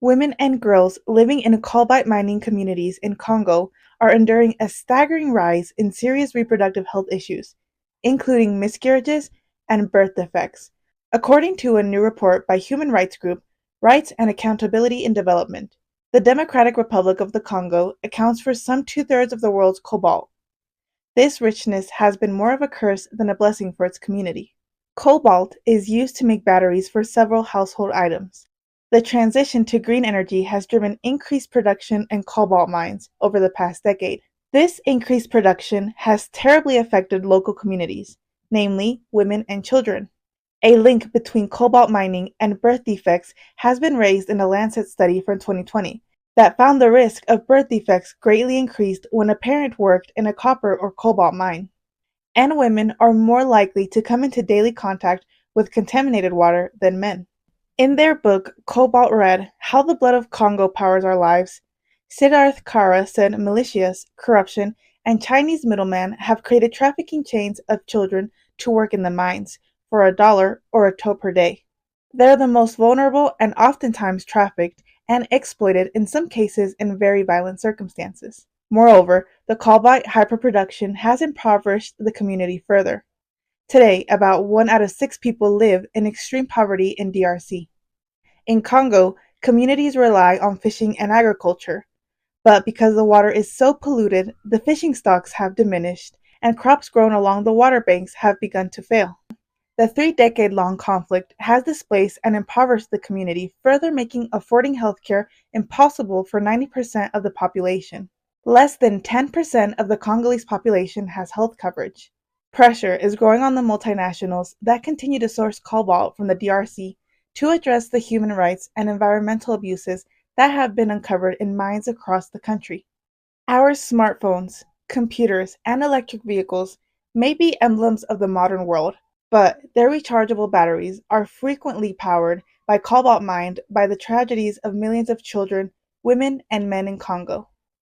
Women and girls living in cobalt mining communities in Congo are enduring a staggering rise in serious reproductive health issues, including miscarriages and birth defects, according to a new report by human rights group Rights and Accountability in Development. The Democratic Republic of the Congo accounts for some two-thirds of the world's cobalt. This richness has been more of a curse than a blessing for its community. Cobalt is used to make batteries for several household items. The transition to green energy has driven increased production in cobalt mines over the past decade. This increased production has terribly affected local communities, namely women and children. A link between cobalt mining and birth defects has been raised in a Lancet study from 2020 that found the risk of birth defects greatly increased when a parent worked in a copper or cobalt mine. And women are more likely to come into daily contact with contaminated water than men. In their book Cobalt Red: How the Blood of Congo Powers Our Lives, Siddharth Kara said militias, corruption, and Chinese middlemen have created trafficking chains of children to work in the mines for $1 or a tow per day. They're the most vulnerable and oftentimes trafficked and exploited, in some cases in very violent circumstances. Moreover, the cobalt hyperproduction has impoverished the community further. Today, about 1 out of 6 people live in extreme poverty in DRC. In Congo, communities rely on fishing and agriculture, but because the water is so polluted, the fishing stocks have diminished and crops grown along the water banks have begun to fail. The 3-decade-long conflict has displaced and impoverished the community, further making affording healthcare impossible for 90% of the population. Less than 10% of the Congolese population has health coverage. Pressure is growing on the multinationals that continue to source cobalt from the DRC to address the human rights and environmental abuses that have been uncovered in mines across the country. Our smartphones, computers, and electric vehicles may be emblems of the modern world, but their rechargeable batteries are frequently powered by cobalt mined by the tragedies of millions of children, women, and men in Congo.